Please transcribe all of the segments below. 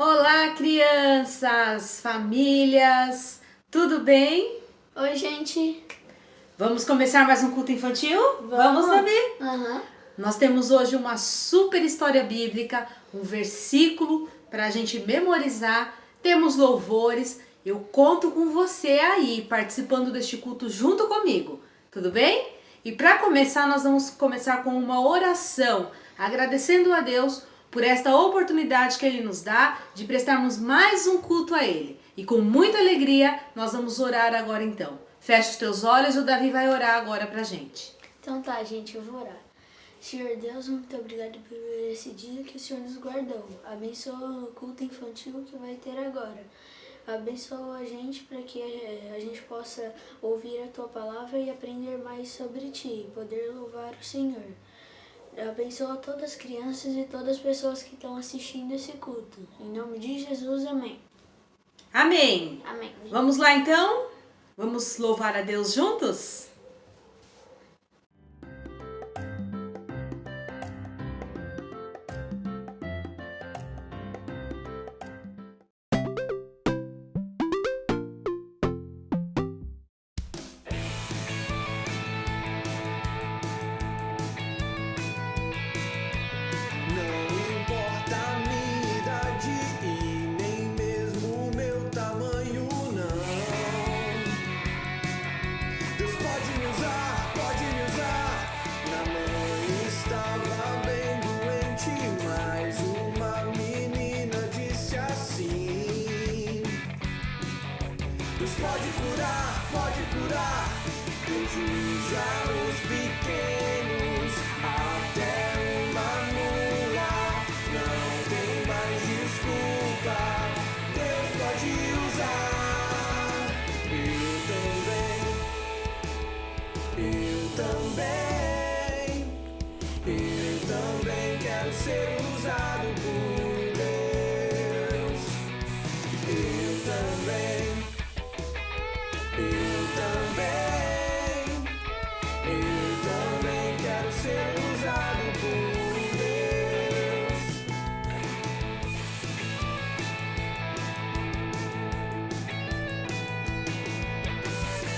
Olá, crianças, famílias, tudo bem? Oi, gente. Vamos começar mais um culto infantil? Vamos, Davi? Aham. Nós temos hoje uma super história bíblica, um versículo para a gente memorizar, temos louvores. Eu conto com você aí, participando deste culto junto comigo, tudo bem? E para começar, nós vamos começar com uma oração, agradecendo a Deus por esta oportunidade que Ele nos dá de prestarmos mais um culto a Ele. E com muita alegria, nós vamos orar agora então. Fecha os teus olhos e o Davi vai orar agora pra gente. Então tá, gente, eu vou orar. Senhor Deus, muito obrigado por esse dia que o Senhor nos guardou. Abençoa o culto infantil que vai ter agora. Abençoa a gente para que a gente possa ouvir a Tua palavra e aprender mais sobre Ti, e poder louvar o Senhor. Abençoa todas as crianças e todas as pessoas que estão assistindo esse culto. Em nome de Jesus, amém. Amém. Amém. Vamos lá então? Vamos louvar a Deus juntos? Pode curar, Deus usa os pequenos, até uma mula, não tem mais desculpa, Deus pode usar, eu também quero ser usado por Deus, eu também quero ser usado por Deus.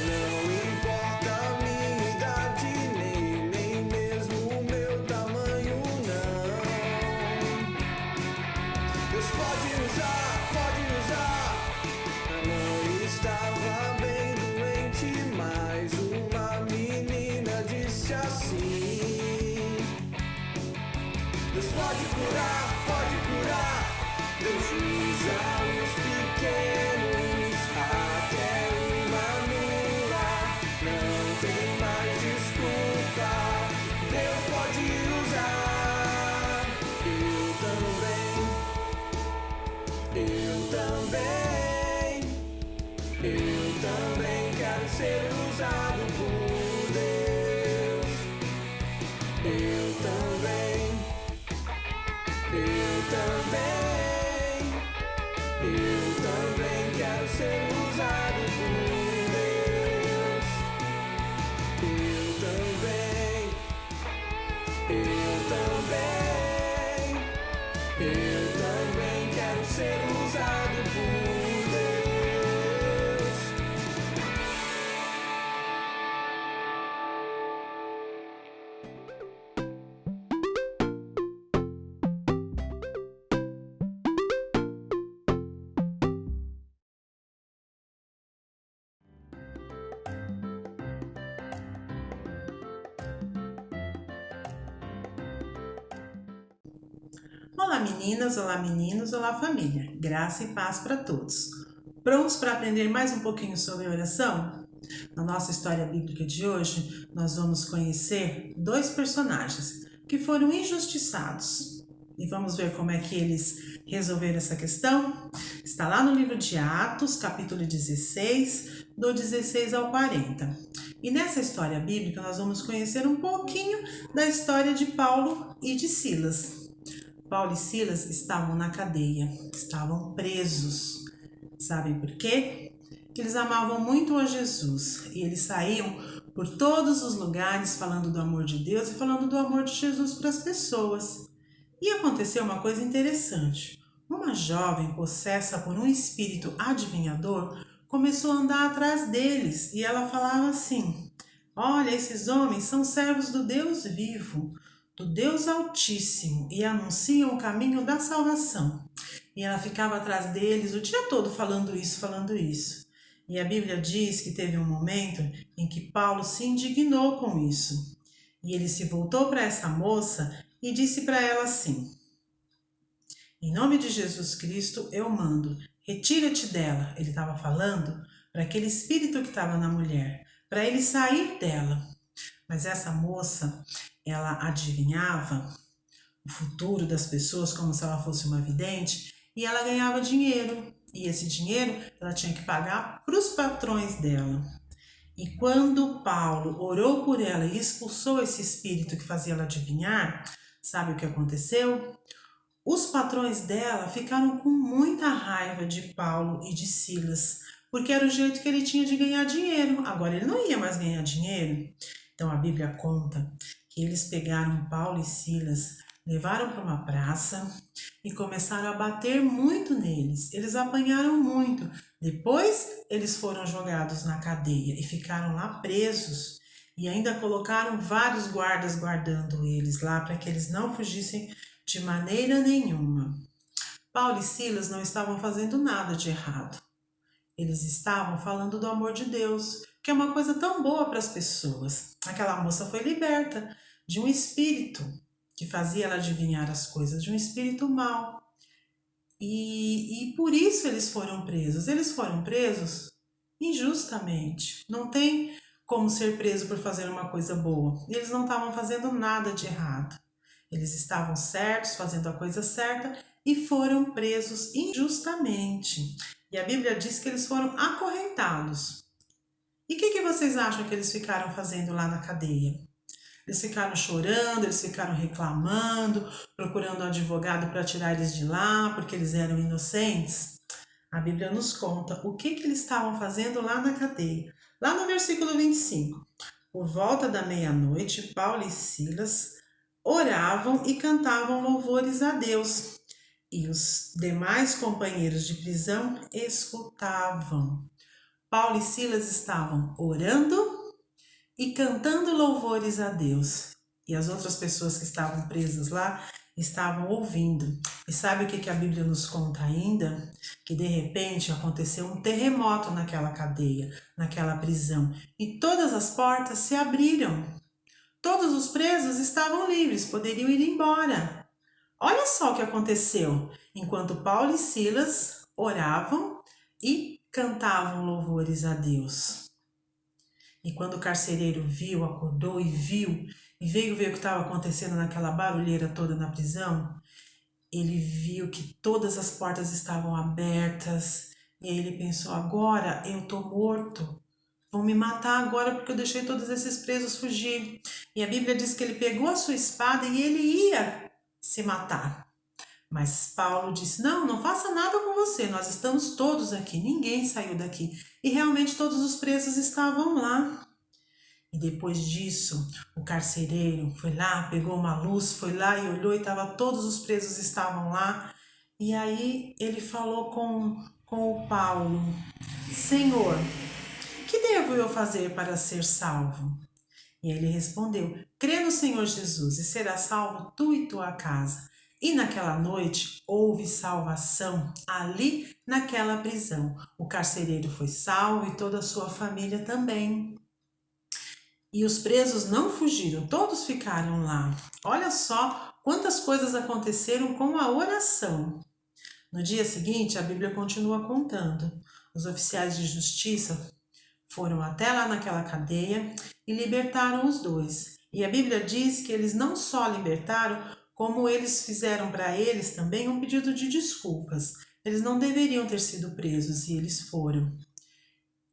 Não importa a minha idade, nem mesmo o meu tamanho, não. Deus pode usar. A mãe estava bem doente, mas uma menina disse assim: Deus pode curar. Deus usa os pequenos, até uma mula, não tem mais desculpa, Deus pode usar. Eu também quero ser usado por Deus. Eu também quero ser usado por Deus. Eu também quero ser usado por Deus. Olá meninas, olá meninos, olá família, graça e paz para todos. Prontos para aprender mais um pouquinho sobre oração? Na nossa história bíblica de hoje, nós vamos conhecer dois personagens que foram injustiçados. E vamos ver como é que eles resolveram essa questão? Está lá no livro de Atos, capítulo 16, do 16 ao 40. E nessa história bíblica nós vamos conhecer um pouquinho da história de Paulo e de Silas. Paulo e Silas estavam na cadeia, estavam presos. Sabem por quê? Eles amavam muito a Jesus e eles saíam por todos os lugares falando do amor de Deus e falando do amor de Jesus para as pessoas. E aconteceu uma coisa interessante. uma jovem possessa por um espírito adivinhador começou a andar atrás deles e ela falava assim: olha, esses homens são servos do Deus vivo, do Deus Altíssimo, e anunciam o caminho da salvação. E ela ficava atrás deles o dia todo falando isso, falando isso. E a Bíblia diz que teve um momento em que Paulo se indignou com isso. E ele se voltou para essa moça e disse para ela assim: em nome de Jesus Cristo eu mando, retira-te dela. Ele estava falando para aquele espírito que estava na mulher, para ele sair dela. Mas essa moça, ela adivinhava o futuro das pessoas como se ela fosse uma vidente e ela ganhava dinheiro. E esse dinheiro ela tinha que pagar para os patrões dela. E quando Paulo orou por ela e expulsou esse espírito que fazia ela adivinhar, sabe o que aconteceu? Os patrões dela ficaram com muita raiva de Paulo e de Silas, porque era o jeito que ele tinha de ganhar dinheiro. Agora ele não ia mais ganhar dinheiro. Então a Bíblia conta que eles pegaram Paulo e Silas, levaram para uma praça e começaram a bater muito neles. Eles apanharam muito. Depois eles foram jogados na cadeia e ficaram lá presos. E ainda colocaram vários guardas guardando eles lá para que eles não fugissem de maneira nenhuma. Paulo e Silas não estavam fazendo nada de errado. Eles estavam falando do amor de Deus, que é uma coisa tão boa para as pessoas. Aquela moça foi liberta de um espírito que fazia ela adivinhar as coisas, de um espírito mau. E por isso eles foram presos. Eles foram presos injustamente. Não tem como ser preso por fazer uma coisa boa. Eles não estavam fazendo nada de errado. Eles estavam certos, fazendo a coisa certa e foram presos injustamente. E a Bíblia diz que eles foram acorrentados. E o que vocês acham que eles ficaram fazendo lá na cadeia? Eles ficaram chorando, eles ficaram reclamando, procurando um advogado para tirar eles de lá, porque eles eram inocentes? A Bíblia nos conta o que eles estavam fazendo lá na cadeia. Lá no versículo 25. Por volta da meia-noite, Paulo e Silas oravam e cantavam louvores a Deus. E os demais companheiros de prisão escutavam. Paulo e Silas estavam orando e cantando louvores a Deus. E as outras pessoas que estavam presas lá estavam ouvindo. E sabe o que a Bíblia nos conta ainda? Que de repente aconteceu um terremoto naquela cadeia, naquela prisão. E todas as portas se abriram. Todos os presos estavam livres, poderiam ir embora. Olha só o que aconteceu. Enquanto Paulo e Silas oravam e cantavam louvores a Deus. E quando o carcereiro viu, acordou e veio ver o que estava acontecendo naquela barulheira toda na prisão, ele viu que todas as portas estavam abertas. E aí ele pensou: agora eu estou morto. Vão me matar agora porque eu deixei todos esses presos fugir. E a Bíblia diz que ele pegou a sua espada e ele ia se matar. Mas Paulo disse: não faça nada com você, nós estamos todos aqui, ninguém saiu daqui. E realmente todos os presos estavam lá. E depois disso, o carcereiro foi lá, pegou uma luz, foi lá e olhou e todos os presos estavam lá. E aí ele falou com o Paulo: Senhor, que devo eu fazer para ser salvo? E ele respondeu: crê no Senhor Jesus e serás salvo tu e tua casa. E naquela noite houve salvação ali naquela prisão. O carcereiro foi salvo e toda a sua família também. E os presos não fugiram, todos ficaram lá. Olha só quantas coisas aconteceram com a oração. No dia seguinte, a Bíblia continua contando. Os oficiais de justiça foram até lá naquela cadeia e libertaram os dois. E a Bíblia diz que eles não só libertaram, como eles fizeram para eles também um pedido de desculpas. Eles não deveriam ter sido presos e eles foram.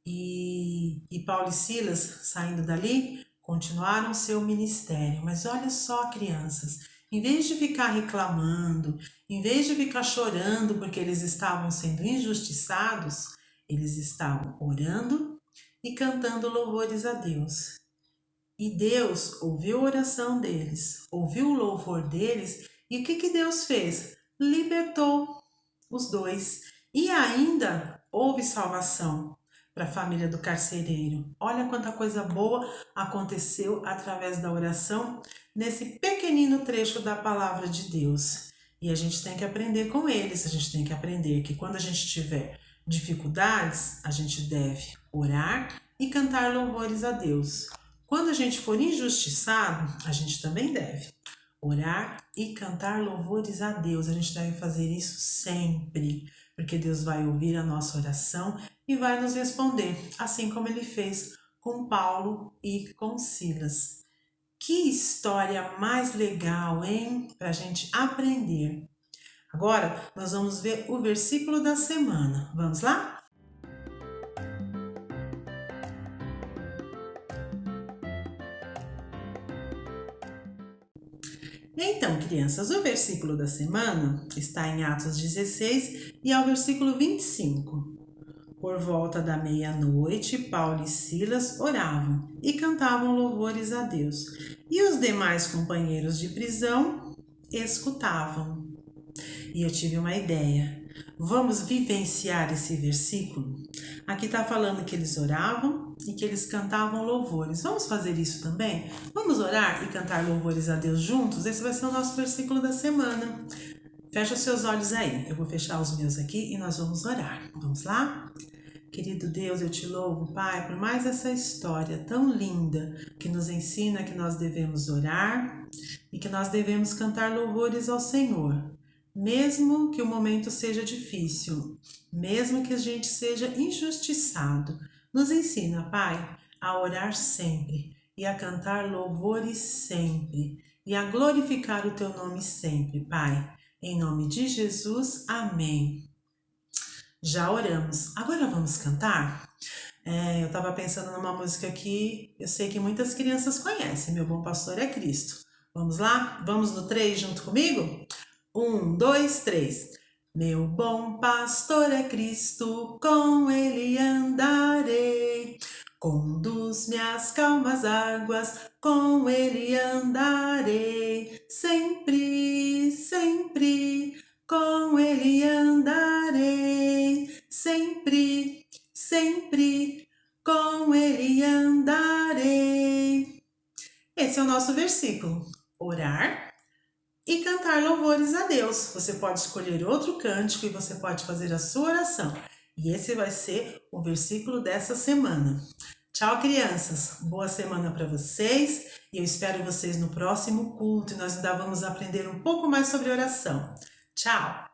E Paulo e Silas, saindo dali, continuaram seu ministério. Mas olha só, crianças, em vez de ficar reclamando, em vez de ficar chorando porque eles estavam sendo injustiçados, eles estavam orando e cantando louvores a Deus. E Deus ouviu a oração deles, ouviu o louvor deles, e o que Deus fez? Libertou. os dois. E ainda houve salvação para a família do carcereiro. Olha quanta coisa boa aconteceu através da oração nesse pequenino trecho da palavra de Deus. E a gente tem que aprender com eles, a gente tem que aprender que quando a gente tiver dificuldades, a gente deve orar e cantar louvores a Deus. Quando a gente for injustiçado, a gente também deve orar e cantar louvores a Deus. A gente deve fazer isso sempre, porque Deus vai ouvir a nossa oração e vai nos responder, assim como ele fez com Paulo e com Silas. Que história mais legal, hein? Para a gente aprender. Agora, nós vamos ver o versículo da semana. Vamos lá? Então, crianças, o versículo da semana está em Atos 16 e é o versículo 25. Por volta da meia-noite, Paulo e Silas oravam e cantavam louvores a Deus, e os demais companheiros de prisão escutavam. E eu tive uma ideia. Vamos vivenciar esse versículo? Aqui está falando que eles oravam e que eles cantavam louvores. Vamos fazer isso também? Vamos orar e cantar louvores a Deus juntos? Esse vai ser o nosso versículo da semana. Fecha os seus olhos aí. Eu vou fechar os meus aqui e nós vamos orar. Vamos lá? Querido Deus, eu te louvo, Pai, por mais essa história tão linda que nos ensina que nós devemos orar e que nós devemos cantar louvores ao Senhor. Mesmo que o momento seja difícil, mesmo que a gente seja injustiçado, nos ensina, Pai, a orar sempre e a cantar louvores sempre e a glorificar o Teu nome sempre, Pai. Em nome de Jesus, amém. Já oramos. Agora vamos cantar? Eu estava pensando numa música que eu sei que muitas crianças conhecem. Meu bom pastor é Cristo. Vamos lá? Vamos no 3 junto comigo? 1, 2, 3. Meu bom pastor é Cristo, com ele andarei. Conduz-me às calmas águas, com ele andarei. Sempre, sempre, com ele andarei. Sempre, sempre, com ele andarei. Esse é o nosso versículo. Orar e cantar louvores a Deus. Você pode escolher outro cântico e você pode fazer a sua oração. E esse vai ser o versículo dessa semana. Tchau, crianças. Boa semana para vocês. E eu espero vocês no próximo culto. E nós ainda vamos aprender um pouco mais sobre oração. Tchau!